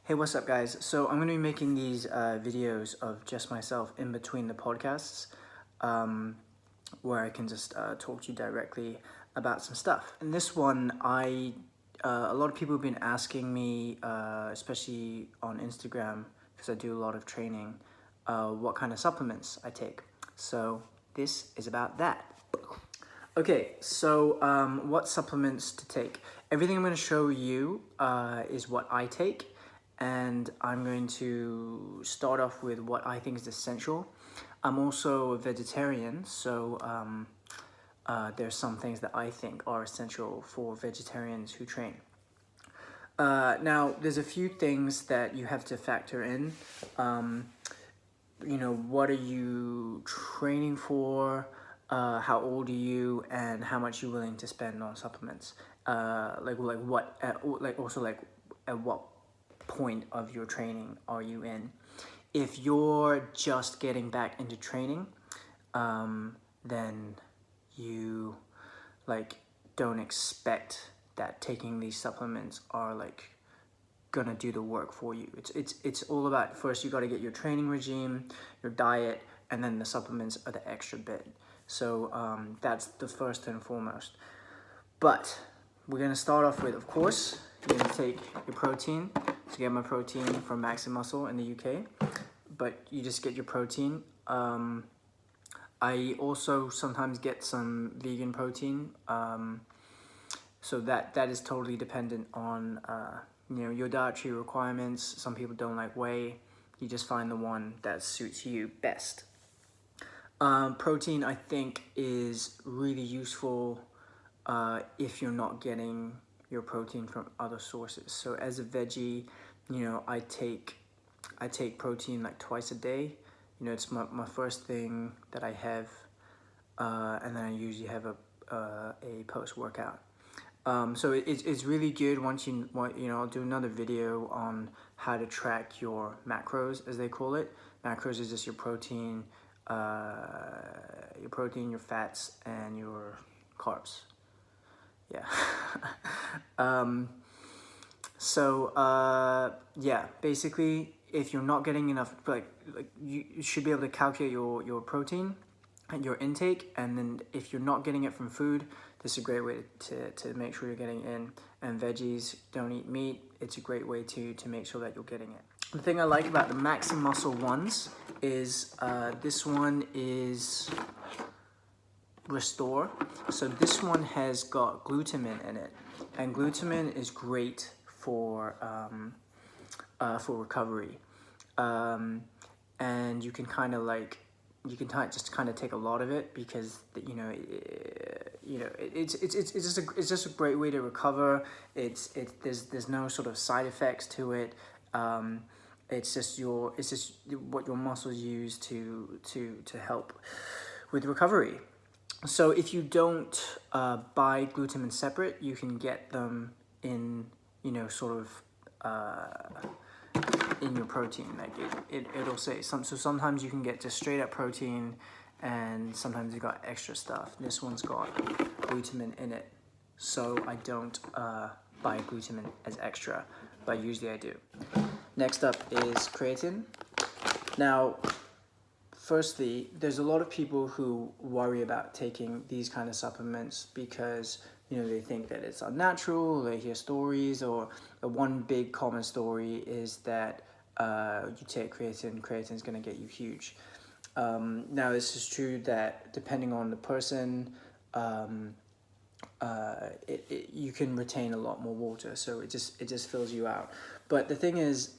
Hey, what's up guys? So I'm going to be making these videos of just myself in between the podcasts where I can just talk to you directly about some stuff. In this one, a lot of people have been asking me, especially on Instagram, because I do a lot of training, what kind of supplements I take. So this is about that. Okay, so what supplements to take? Everything I'm going to show you is what I take, and I'm going to start off with what I think is essential. I'm also a vegetarian, so there's some things that I think are essential for vegetarians who train. Now, there's a few things that you have to factor in. What are you training for? How old are you, and how much you're willing to spend on supplements? At what point of your training are you in? If you're just getting back into training, then you don't expect that taking these supplements are gonna do the work for you. It's all about, first you got to get your training regime, your diet, and then the supplements are the extra bit. So that's the first and foremost. But we're gonna start off with, of course, you're gonna take your protein. So get my protein from Max and Muscle in the UK, but you just get your protein. I also sometimes get some vegan protein. So that is totally dependent on your dietary requirements. Some people don't like whey. You just find the one that suits you best. Protein, I think, is really useful if you're not getting your protein from other sources. So as a veggie, I take protein like twice a day. It's my first thing that I have, and then I usually have a post-workout. So it's really good once I'll do another video on how to track your macros, as they call it. Macros is just your protein, your fats, and your carbs. Yeah. Yeah, basically, if you're not getting enough, you should be able to calculate your protein and your intake, and then if you're not getting it from food, this is a great way to make sure you're getting in. And veggies, don't eat meat. It's a great way to make sure that you're getting it. The thing I like about the Max and Muscle ones is this one is Restore. So this one has got glutamine in it, and glutamine is great for recovery. And you can just take a lot of it, because it's just a great way to recover. There's no sort of side effects to it. It's just what your muscles use to help with recovery. So if you don't buy glutamine separate, you can get them in in your protein. It'll say so sometimes you can get just straight up protein, and sometimes you got extra stuff. This one's got glutamine in it, so I don't buy glutamine as extra, but usually I do. Next up is creatine. Now, firstly, there's a lot of people who worry about taking these kind of supplements because they think that it's unnatural. They hear stories, or one big common story is that you take creatine is going to get you huge. Now, this is true that depending on the person, you can retain a lot more water, so it just fills you out. But the thing is,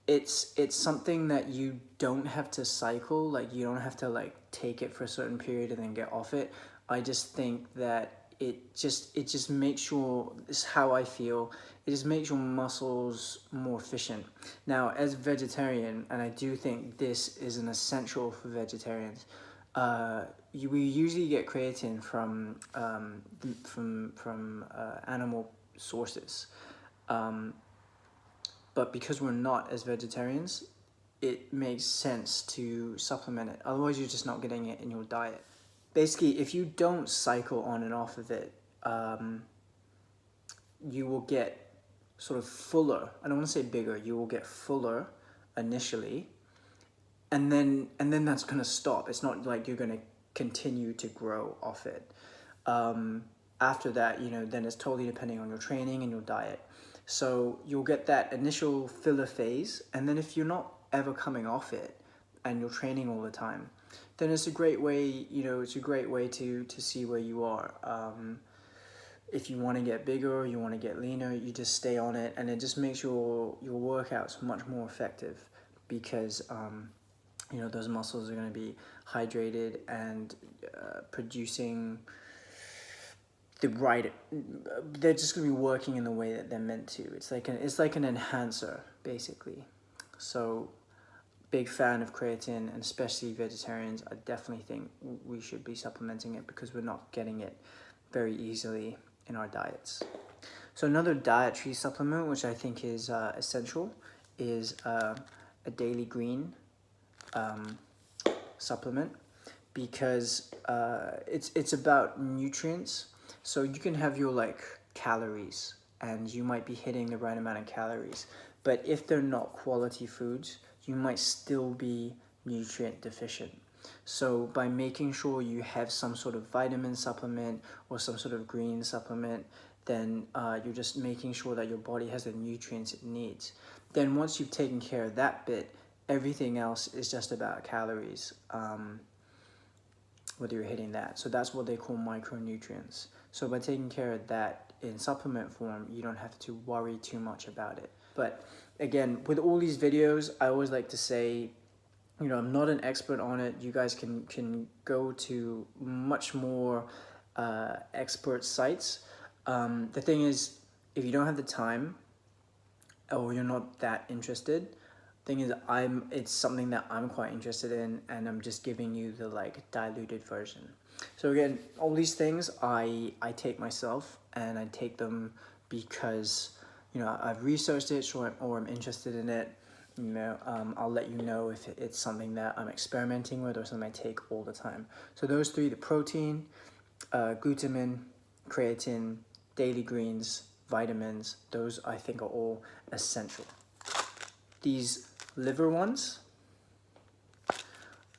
it's something that you don't have to cycle. You don't have to take it for a certain period and then get off it. I just think that it just makes this is how I feel, it just makes your muscles more efficient. Now, as a vegetarian, and I do think this is an essential for vegetarians, we usually get creatine from animal sources. But because we're not as vegetarians, it makes sense to supplement it. Otherwise, you're just not getting it in your diet. Basically, if you don't cycle on and off of it, you will get sort of fuller. I don't want to say bigger. You will get fuller initially, and then that's gonna stop. It's not like you're gonna continue to grow off it. After that, then it's totally depending on your training and your diet. So you'll get that initial filler phase, and then if you're not ever coming off it and you're training all the time, then it's a great way, it's a great way to see where you are. If you want to get bigger, you want to get leaner, you just stay on it, and it just makes your workouts much more effective, because those muscles are going to be hydrated and producing the right. They're just going to be working in the way that they're meant to. It's like an enhancer, basically. So, big fan of creatine, and especially vegetarians. I definitely think we should be supplementing it, because we're not getting it very easily in our diets. So another dietary supplement which I think is essential is a daily green supplement, because it's about nutrients. So you can have your calories, and you might be hitting the right amount of calories, but if they're not quality foods, you might still be nutrient deficient. So by making sure you have some sort of vitamin supplement or some sort of green supplement, then you're just making sure that your body has the nutrients it needs. Then once you've taken care of that bit, everything else is just about calories, whether you're hitting that. So that's what they call micronutrients. So by taking care of that in supplement form, you don't have to worry too much about it. But again, with all these videos, I always like to say, I'm not an expert on it. You guys can go to much more expert sites. The thing is, if you don't have the time, or you're not that interested, thing is, it's something that I'm quite interested in, and I'm just giving you the diluted version. So again, all these things I take myself, and I take them because I've researched it, or I'm interested in it. I'll let you know if it's something that I'm experimenting with, or something I take all the time. So those three: the protein, glutamine, creatine, daily greens, vitamins, those I think are all essential. These liver ones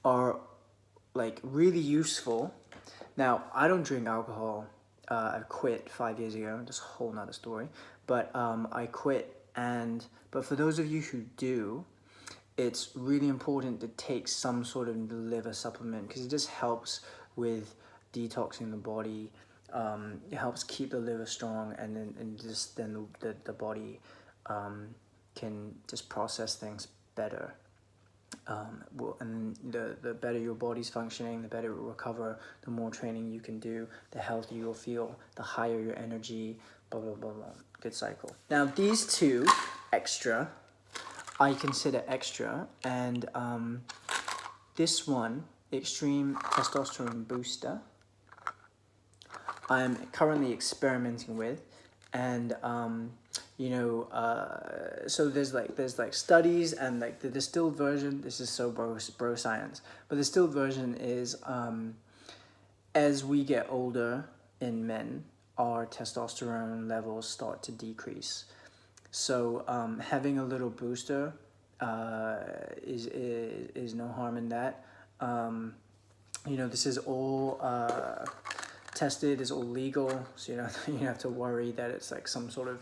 are really useful. Now, I don't drink alcohol. I quit 5 years ago. That's a whole nother story. But I quit, but for those of you who do, it's really important to take some sort of liver supplement, because it just helps with detoxing the body. It helps keep the liver strong, and then the body can just process things better. And the better your body's functioning, the better it will recover, the more training you can do, the healthier you'll feel, the higher your energy, blah, blah, blah, blah. Good cycle. Now, these two extra, I consider extra, and this one, Extreme Testosterone Booster, I'm currently experimenting with, and so there's studies, and the distilled version. This is so bro science, but the distilled version is as we get older in men, our testosterone levels start to decrease. So having a little booster is no harm in that. This is all tested, is all legal, so you don't have to worry that it's some sort of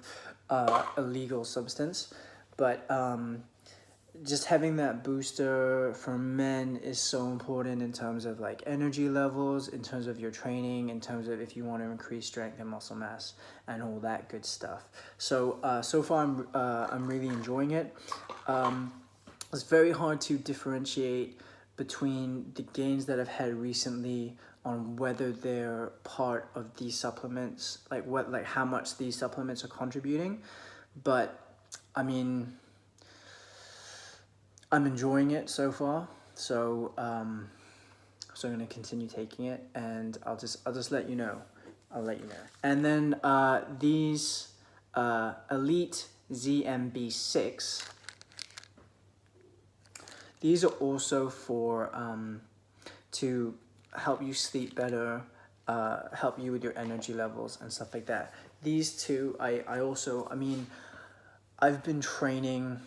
illegal substance. But just having that booster for men is so important in terms of energy levels, in terms of your training, in terms of if you want to increase strength and muscle mass and all that good stuff. So so far I'm really enjoying it. It's very hard to differentiate between the gains that I've had recently on whether they're part of these supplements, how much these supplements are contributing. But I mean, I'm enjoying it so far, so I'm gonna continue taking it, and I'll just let you know. I'll let you know. And then these Elite ZMB6. These are also for to help you sleep better, help you with your energy levels and stuff like that. These two, I mean, I've been training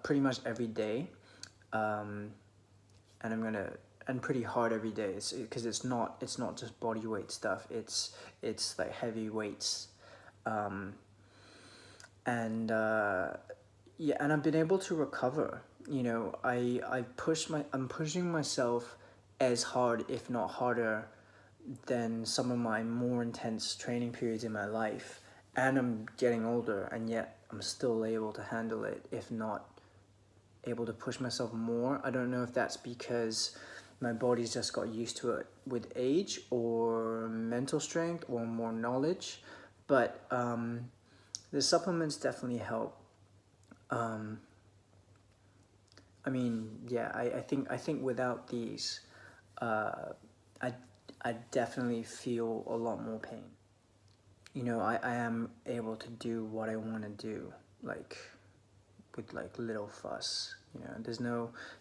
pretty much every day, and pretty hard every day. Because it's not just body weight stuff. It's like heavy weights, and yeah, and I've been able to recover. You know, I'm pushing myself as hard, if not harder, than some of my more intense training periods in my life. And I'm getting older, and yet I'm still able to handle it, if not able to push myself more. I don't know if that's because my body's just got used to it with age, or mental strength, or more knowledge, but the supplements definitely help. I mean, yeah, I think without these, I definitely feel a lot more pain. You know, I am able to do what I want to do, like with like little fuss. You know,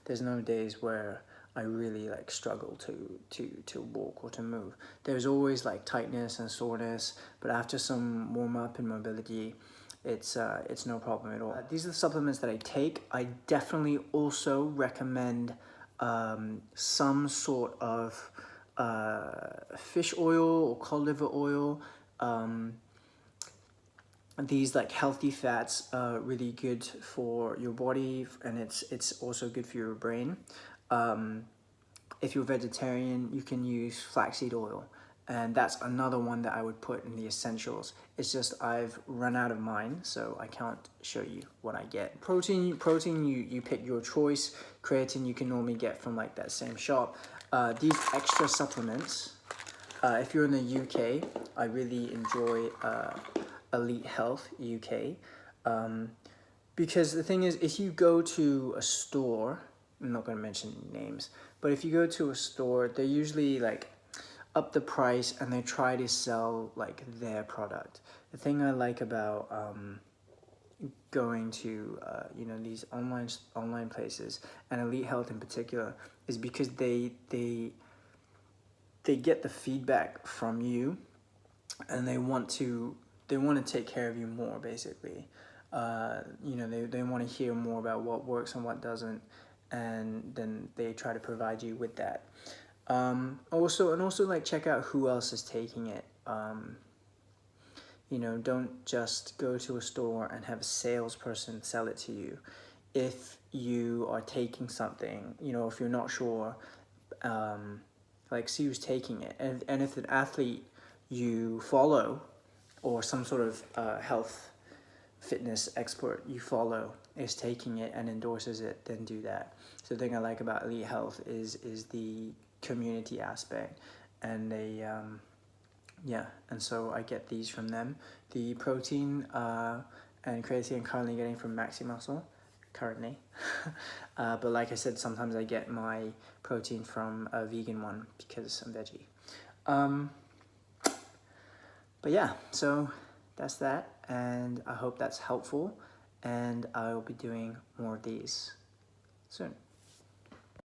there's no days where I really like struggle to walk or to move. There's always like tightness and soreness, but after some warm up and mobility, it's no problem at all. These are the supplements that I take. I definitely also recommend some sort of fish oil or cod liver oil. These like healthy fats are really good for your body, and it's also good for your brain. If you're vegetarian, you can use flaxseed oil, and that's another one that I would put in the essentials. It's just I've run out of mine, so I can't show you what I get. Protein you pick your choice. Creatine you can normally get from like that same shop. These extra supplements, if you're in the UK, I really enjoy Elite Health UK, because the thing is, if you go to a store, I'm not going to mention names, but if you go to a store, they usually like up the price and they try to sell like their product. The thing I like about going to you know, these online places, and Elite Health in particular, is because they get the feedback from you, and they want to take care of you more, basically. You know, they want to hear more about what works and what doesn't, and then they try to provide you with that. Also like check out who else is taking it. You know, don't just go to a store and have a salesperson sell it to you. If you are taking something, you know, if you're not sure, like see who's taking it, and if an athlete you follow, or some sort of health fitness expert you follow is taking it and endorses it, then do that. So the thing I like about Elite Health is the community aspect, and they yeah, and so I get these from them. The protein and creatine I'm currently getting from Maxi Muscle, currently. But like I said, sometimes I get my protein from a vegan one because I'm veggie. But yeah, so that's that, and I hope that's helpful, and I'll be doing more of these soon.